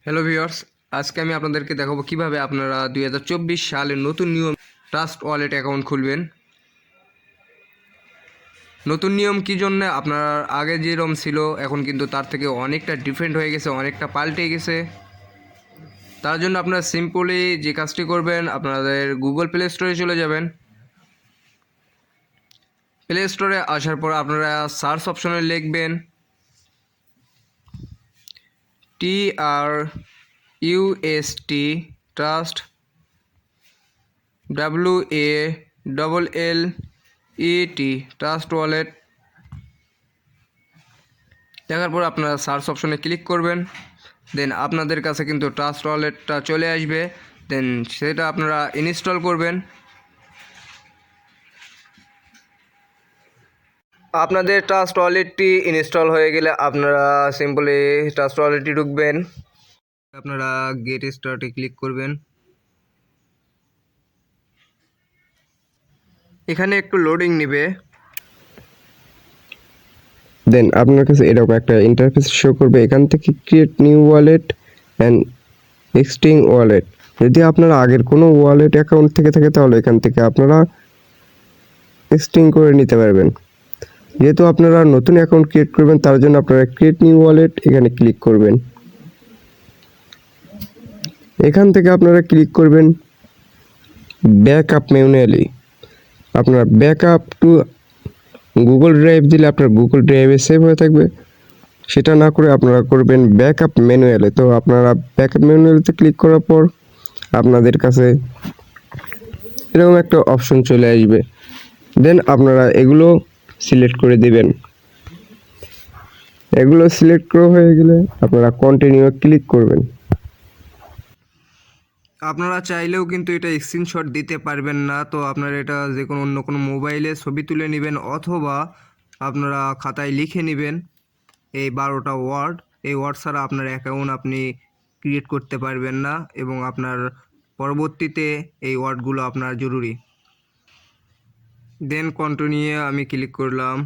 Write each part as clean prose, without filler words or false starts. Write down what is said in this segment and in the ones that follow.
Hello viewers, আজকে আমি আপনাদেরকে দেখাবো কিভাবে আপনারা 2024 সালের নতুন নিয়ম ট্রাস্ট ওয়ালেট অ্যাকাউন্ট খুলবেন। নতুন নিয়ম কী জন্য আপনার আগে যেরকম ছিল এখন কিন্তু তার থেকে অনেকটা ডিফারেন্ট হয়ে গেছে, অনেকটা পাল্টে গেছে। তার জন্য আপনারা সিম্পলি যে কাজটি করবেন, আপনাদের গুগল প্লে স্টোরে চলে যাবেন। প্লে স্টোরে আসার পর আপনারা সার্চ অপশনে লিখবেন TRUST trust WALLET trust wallet. দেখার পর আপনারা সার্চ অপশনে ক্লিক করবেন, দেন আপনাদের কাছে কিন্তু ট্রাস্ট ওয়ালেটটা চলে আসবে। দেন সেটা আপনারা ইনস্টল করবেন। আপনাদের ট্রাস্ট ওয়ালেটটি ইনস্টল হয়ে গেলে আপনারা সিম্পলি ট্রাস্ট ওয়ালেটটি ঢুকবেন। আপনারা গেট স্টার্টে ক্লিক করবেন। এখানে একটু লোডিং নেবে। দেন আপনার কাছে এরকম একটা ইন্টারফেস শো করবে। এখান থেকে create new wallet and extinguisher wallet. যদি আপনারা আগের কোনো ওয়ালেট অ্যাকাউন্ট থেকে থাকে তাহলে এখান থেকে আপনারা এক্সটিং করে নিতে পারবেন। যেহেতু আপনারা নতুন অ্যাকাউন্ট ক্রিয়েট করবেন তার জন্য আপনারা ক্রিয়েট নিউ ওয়ালেট এখানে ক্লিক করবেন। এখান থেকে আপনারা ক্লিক করবেন ব্যাকআপ ম্যানুয়ালি। আপনার ব্যাকআপ টু গুগল ড্রাইভ দিলে আপনার গুগল ড্রাইভে সেভ হয়ে থাকবে। সেটা না করে আপনারা করবেন ব্যাকআপ ম্যানুয়ালে। তো আপনারা ব্যাকআপ ম্যানুয়ালিতে ক্লিক করার পর আপনাদের কাছে এরকম একটা অপশন চলে আসবে। দেন আপনারা এগুলো সিলেক্ট করে দিবেন। এগুলো সিলেক্ট করা হয়ে গেলে আপনারা কন্টিনিউ ক্লিক করবেন। আপনারা চাইলেও কিন্তু এটা স্ক্রিনশট দিতে পারবেন না, তো আপনারা এটা যে কোনো অন্য কোনো মোবাইলে ছবি তুলে নেবেন অথবা আপনারা খাতায় লিখে নেবেন এই 12টা ওয়ার্ড। এই ওয়ার্ড ছাড়া আপনার অ্যাকাউন্ট আপনি ক্রিয়েট করতে পারবেন না এবং আপনার পরবর্তীতে এই ওয়ার্ডগুলো আপনার জরুরি। দেন কন্টিনিউ আমি ক্লিক করলাম।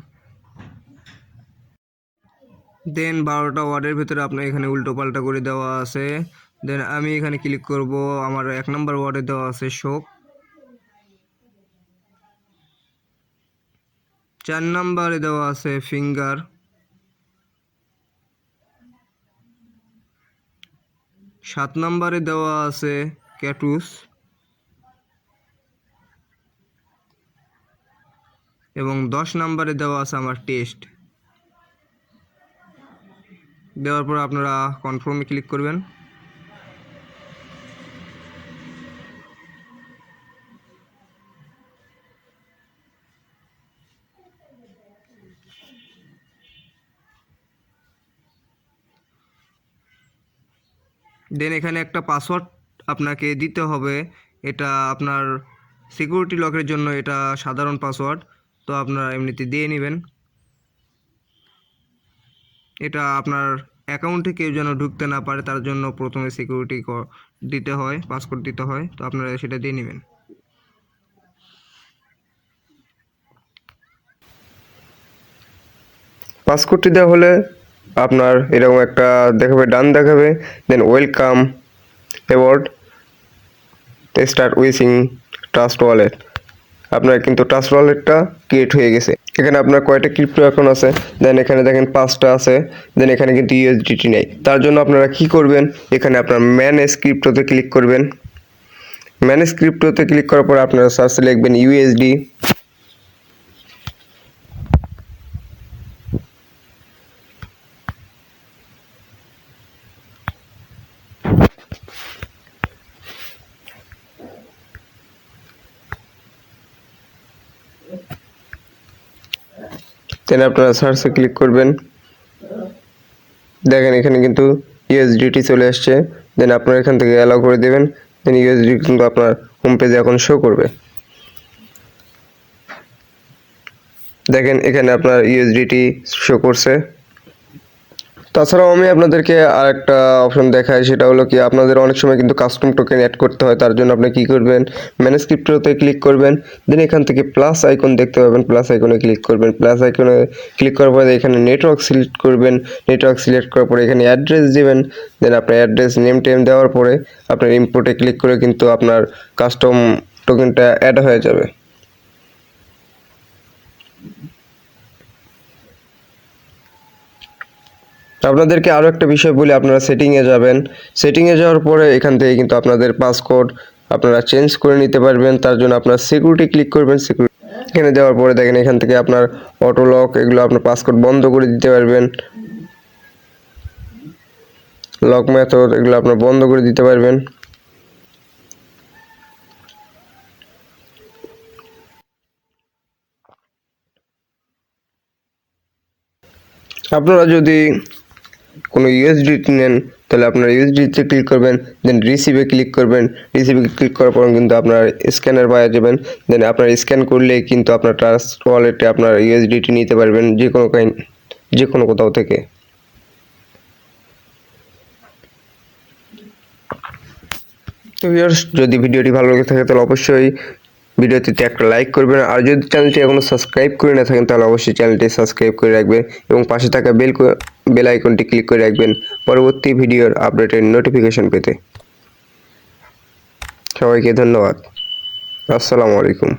দেন 12টা ওয়ার্ডের ভিতরে আপনার এখানে উল্টো পাল্টা করে দেওয়া আছে। দেন আমি এখানে ক্লিক করব, আমার 1 নম্বর ওয়ার্ডে দেওয়া আছে শোক, 4 নম্বরে দেওয়া আছে ফিঙ্গার, 7 নম্বরে দেওয়া আছে ক্যাটুস এবং 10 নম্বরে দেওয়া আছে আমার টেস্ট। দেওয়ার পর আপনারা কনফার্মে ক্লিক করবেন। দেন এখানে একটা পাসওয়ার্ড আপনাকে দিতে হবে। এটা আপনার সিকিউরিটি লকের জন্য এটা সাধারণ পাসওয়ার্ড, তো আপনারা এমনিতে দিয়ে নেবেন। এটা আপনার অ্যাকাউন্টে কেউ যেন ঢুকতে না পারে তার জন্য প্রথমে সিকিউরিটি দিতে হয়, পাসওয়ার্ড দিতে হয়, তো আপনারা সেটা দিয়ে নেবেন। পাসওয়ার্ডটি দেওয়া হলে আপনার এরকম একটা দেখাবে, ডান দেখাবে। দেন welcome award start উইথিং trust wallet. আপনার কিন্তু ট্রাস্ট ওয়ালেটটা ক্রিয়েট হয়ে গেছে। এখানে আপনার কয়টা ক্রিপ্টো অ্যাকাউন্ট আছে, দেন এখানে দেখেন 5টা আছে। দেন এখানে কিন্তু ইউএসডিটি নেই। তার জন্য আপনারা কি করবেন, এখানে আপনার ম্যানেজ ক্রিপ্টোতে ক্লিক করবেন। ম্যানেজ ক্রিপ্টোতে ক্লিক করার পর আপনারা সার্চে লিখবেন ইউএসডি। দেন আপনারা সার্চে ক্লিক করবেন। দেখেন এখানে কিন্তু ইউএসডিটি চলে আসছে। দেন আপনারা এখান থেকে অ্যালাউ করে দেবেন। দেন ইউএসডি কিন্তু আপনার হোম পেজে এখন শো করবে। দেখেন এখানে আপনার ইউএসডিটি শো করছে। তাছাড়াও আমি আপনাদেরকে আরেকটা অপশন দেখাই, সেটা হলো কি আপনাদের অনেক সময় কিন্তু কাস্টম টোকেন অ্যাড করতে হয়। তার জন্য আপনি কি করবেন, ম্যানেজ ক্রিপ্টোতে ক্লিক করবেন, দেন এখান থেকে প্লাস আইকন দেখতে পাবেন, প্লাস আইকনে ক্লিক করবেন। প্লাস আইকনে ক্লিক করার পরে এখানে নেটওয়ার্ক সিলেক্ট করবেন, নেটওয়ার্ক সিলেক্ট করার পরে এখানে অ্যাড্রেস দিবেন, দেন আপনার অ্যাড্রেস নেম টেম দেওয়ার পরে আপনার ইম্পোর্টে ক্লিক করে কিন্তু আপনার কাস্টম টোকেনটা অ্যাড হয়ে যাবে। আপনাদেরকে আরও একটা বিষয় বলি, আপনারা সেটিংয়ে যাবেন, সেটিংয়ে যাওয়ার পরে এখান থেকে কিন্তু আপনাদের পাসকোড আপনারা চেঞ্জ করে নিতে পারবেন। তার জন্য আপনার সিকিউরিটি ক্লিক করবেন, সিকিউরিটি এখানে দেওয়ার পরে দেখেন এখান থেকে আপনার অটো লক এগুলো আপনার পাসকোড বন্ধ করে দিতে পারবেন, লক মেথড এগুলো আপনার বন্ধ করে দিতে পারবেন। আপনারা যদি কোনো ইউএসডিটি নেন তাহলে আপনার ইউএসডিতে ক্লিক করবেন, দেন রিসিভে ক্লিক করবেন, রিসিভে ক্লিক করার পর কিন্তু আপনার স্ক্যানার পাওয়া যাবেন, দেন আপনার স্ক্যান করলেই কিন্তু আপনার ট্রাস্ট ওয়ালেটে আপনার ইউএসডিটি নিতে পারবেন যে কোনো কোথাও থেকে। তো ভিউয়ার্স, যদি ভিডিওটি ভালো লেগে থাকে তাহলে অবশ্যই ভিডিওটিতে একটা লাইক করবেন, আর যদি চ্যানেলটি এখনও সাবস্ক্রাইব করে না থাকেন তাহলে অবশ্যই চ্যানেলটি সাবস্ক্রাইব করে রাখবেন এবং পাশে থাকা বেল আইকনটি ক্লিক করে রাখবেন পরবর্তী ভিডিওর আপডেটের নোটিফিকেশন পেতে। সবাইকে ধন্যবাদ। আসসালামু আলাইকুম।